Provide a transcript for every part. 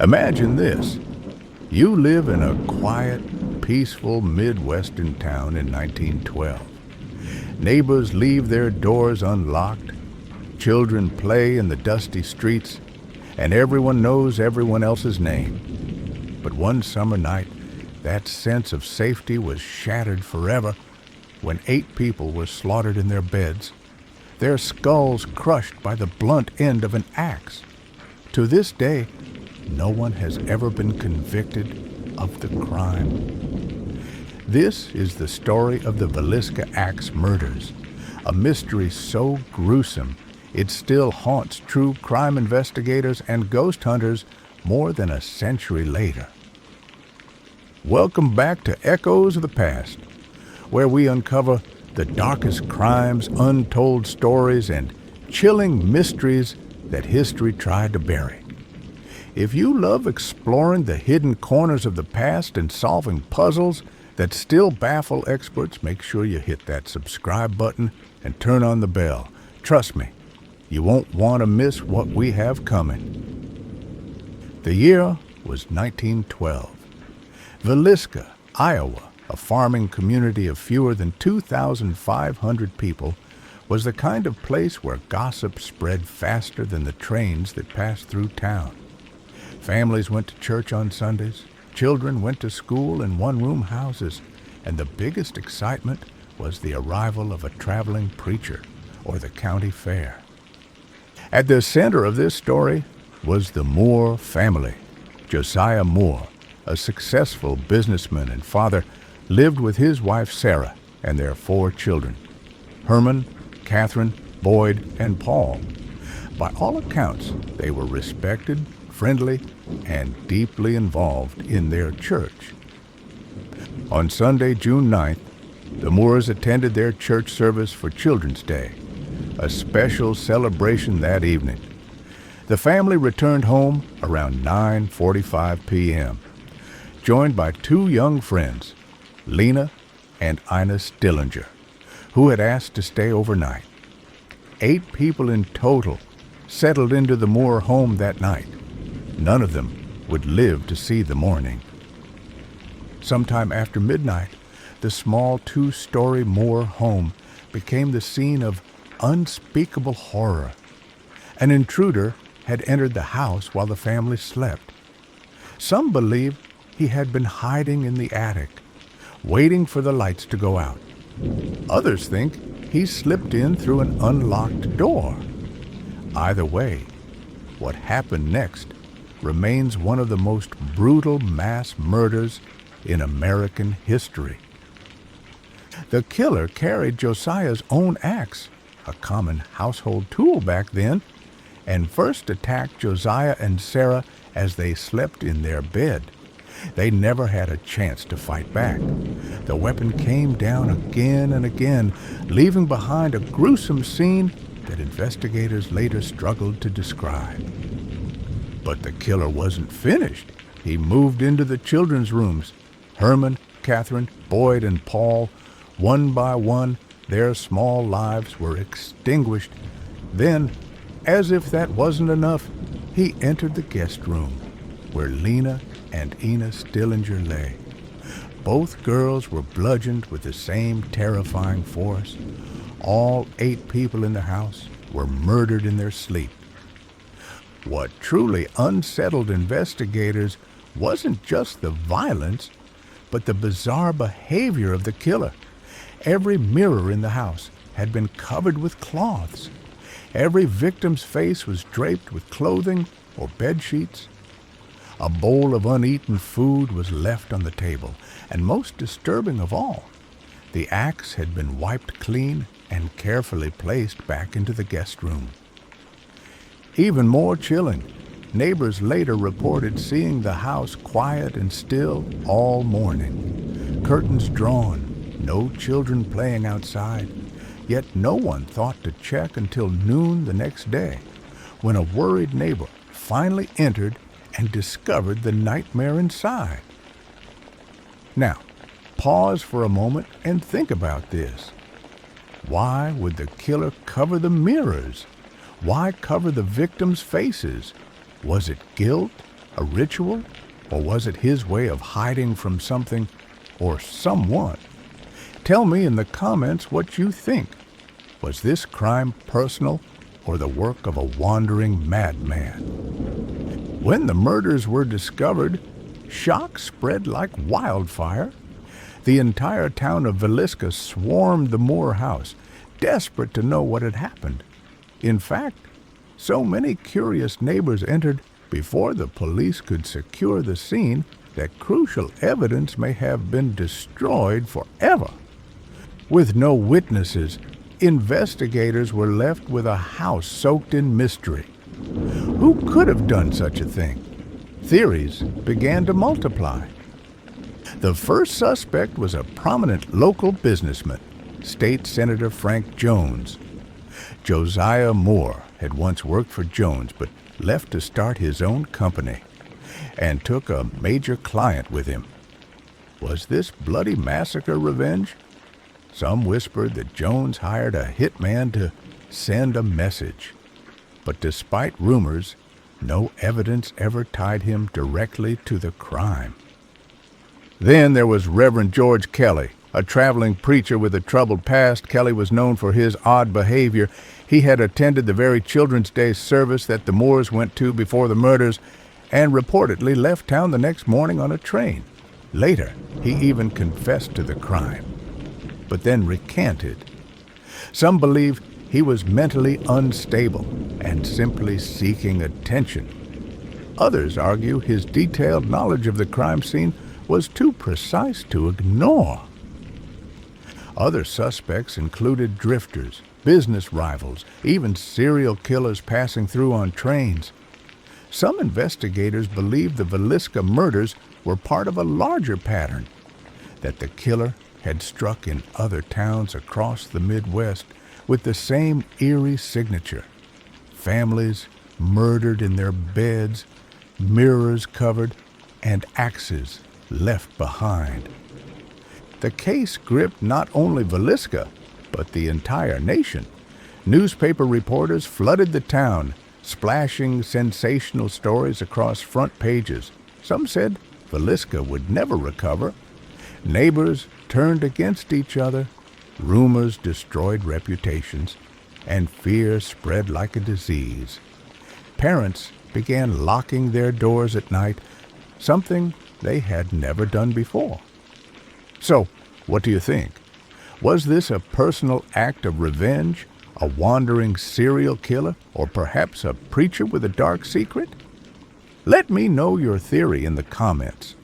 Imagine this. You live in a quiet, peaceful Midwestern town in 1912. Neighbors leave their doors unlocked, children play in the dusty streets, and everyone knows everyone else's name. But one summer night, that sense of safety was shattered forever when 8 people were slaughtered in their beds, their skulls crushed by the blunt end of an axe. To this day, no one has ever been convicted of the crime. This is the story of the Villisca Axe Murders, a mystery so gruesome it still haunts true crime investigators and ghost hunters more than a century later. Welcome back to Echoes of the Past, where we uncover the darkest crimes, untold stories, and chilling mysteries that history tried to bury. If you love exploring the hidden corners of the past and solving puzzles that still baffle experts, make sure you hit that subscribe button and turn on the bell. Trust me, you won't want to miss what we have coming. The year was 1912. Villisca, Iowa, a farming community of fewer than 2,500 people, was the kind of place where gossip spread faster than the trains that passed through town. Families went to church on Sundays, children went to school in one-room houses, and the biggest excitement was the arrival of a traveling preacher or the county fair. At the center of this story was the Moore family. Josiah Moore, a successful businessman and father, lived with his wife Sarah and their 4 children, Herman, Catherine, Boyd, and Paul. By all accounts, they were respected, friendly, and deeply involved in their church. On Sunday, June 9th, the Moores attended their church service for Children's Day, a special celebration that evening. The family returned home around 9:45 p.m., joined by 2 young friends, Lena and Ina Stillinger, who had asked to stay overnight. 8 people in total settled into the Moore home that night. None of them would live to see the morning. Sometime after midnight, the small 2-story Moore home became the scene of unspeakable horror. An intruder had entered the house while the family slept. Some believe he had been hiding in the attic, waiting for the lights to go out. Others think he slipped in through an unlocked door. Either way, what happened next remains one of the most brutal mass murders in American history. The killer carried Josiah's own axe, a common household tool back then, and first attacked Josiah and Sarah as they slept in their bed. They never had a chance to fight back. The weapon came down again and again, leaving behind a gruesome scene that investigators later struggled to describe. But the killer wasn't finished. He moved into the children's rooms. Herman, Catherine, Boyd, and Paul, one by one, their small lives were extinguished. Then, as if that wasn't enough, he entered the guest room, where Lena and Ina Stillinger lay. Both girls were bludgeoned with the same terrifying force. All 8 people in the house were murdered in their sleep. What truly unsettled investigators wasn't just the violence, but the bizarre behavior of the killer. Every mirror in the house had been covered with cloths. Every victim's face was draped with clothing or bed sheets. A bowl of uneaten food was left on the table, and most disturbing of all, the axe had been wiped clean and carefully placed back into the guest room. Even more chilling, neighbors later reported seeing the house quiet and still all morning. Curtains drawn, no children playing outside, yet no one thought to check until noon the next day, when a worried neighbor finally entered and discovered the nightmare inside. Now, pause for a moment and think about this. Why would the killer cover the mirrors? Why cover the victims' faces? Was it guilt, A ritual? Or was it his way of hiding from something or someone? Tell me in the comments what you think. Was this crime personal or the work of a wandering madman? When the murders were discovered, shock spread like wildfire. The entire town of Villisca swarmed the Moore house, desperate to know what had happened. In fact, so many curious neighbors entered before the police could secure the scene that crucial evidence may have been destroyed forever. With no witnesses, investigators were left with a house soaked in mystery. Who could have done such a thing? Theories began to multiply. The first suspect was a prominent local businessman, State Senator Frank Jones. Josiah Moore had once worked for Jones but left to start his own company and took a major client with him. Was this bloody massacre revenge? Some whispered that Jones hired a hitman to send a message. But despite rumors, no evidence ever tied him directly to the crime. Then there was Reverend George Kelly, a traveling preacher with a troubled past. Kelly was known for his odd behavior. He had attended the very Children's Day service that the Moores went to before the murders and reportedly left town the next morning on a train. Later, he even confessed to the crime, but then recanted. Some believe he was mentally unstable and simply seeking attention. Others argue his detailed knowledge of the crime scene was too precise to ignore. Other suspects included drifters, business rivals, even serial killers passing through on trains. Some investigators believe the Villisca murders were part of a larger pattern, that the killer had struck in other towns across the Midwest with the same eerie signature. Families murdered in their beds, mirrors covered, and axes left behind. The case gripped not only Villisca, but the entire nation. Newspaper reporters flooded the town, splashing sensational stories across front pages. Some said Villisca would never recover. Neighbors turned against each other. Rumors destroyed reputations, and fear spread like a disease. Parents began locking their doors at night, something they had never done before. So, what do you think? Was this a personal act of revenge, a wandering serial killer, or perhaps a preacher with a dark secret? Let me know your theory in the comments,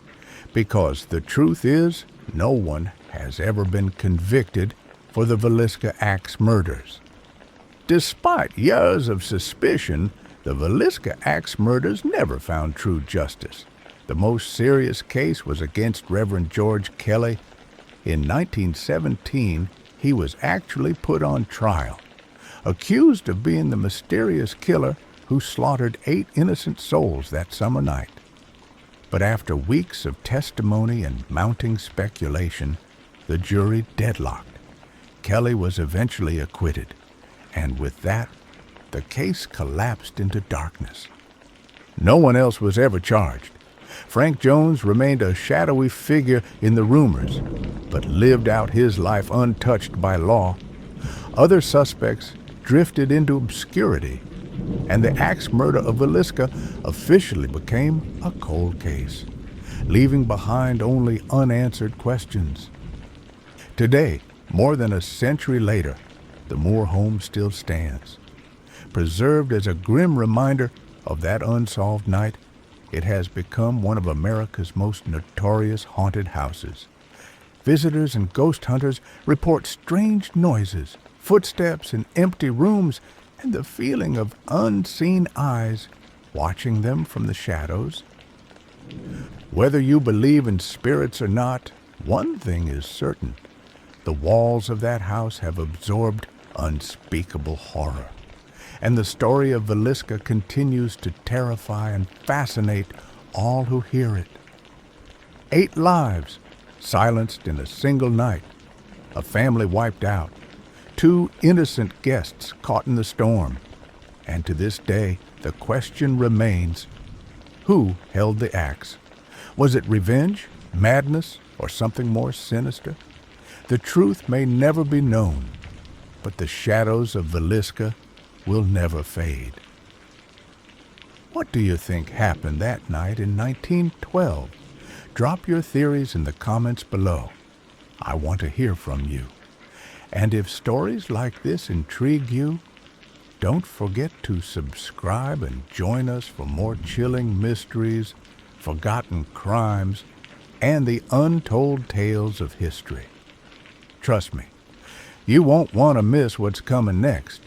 because the truth is, no one has ever been convicted for the Villisca Axe murders. Despite years of suspicion, the Villisca Axe murders never found true justice. The most serious case was against Reverend George Kelly. In 1917, he was actually put on trial, accused of being the mysterious killer who slaughtered 8 innocent souls that summer night. But after weeks of testimony and mounting speculation, the jury deadlocked. Kelly was eventually acquitted, and with that, the case collapsed into darkness. No one else was ever charged. Frank Jones remained a shadowy figure in the rumors, but lived out his life untouched by law. Other suspects drifted into obscurity, and the axe murder of Villisca officially became a cold case, leaving behind only unanswered questions. Today, more than a century later, the Moore home still stands. Preserved as a grim reminder of that unsolved night, it has become one of America's most notorious haunted houses. Visitors and ghost hunters report strange noises, footsteps in empty rooms, and the feeling of unseen eyes watching them from the shadows. Whether you believe in spirits or not, one thing is certain. The walls of that house have absorbed unspeakable horror, and the story of Villisca continues to terrify and fascinate all who hear it. 8 lives silenced in a single night, a family wiped out, 2 innocent guests caught in the storm, and to this day the question remains, Who held the axe? Was it revenge, madness, or something more sinister? The truth may never be known, but the shadows of Villisca will never fade. What do you think happened that night in 1912? Drop your theories in the comments below. I want to hear from you. And if stories like this intrigue you, don't forget to subscribe and join us for more chilling mysteries, forgotten crimes, and the untold tales of history. Trust me, you won't want to miss what's coming next.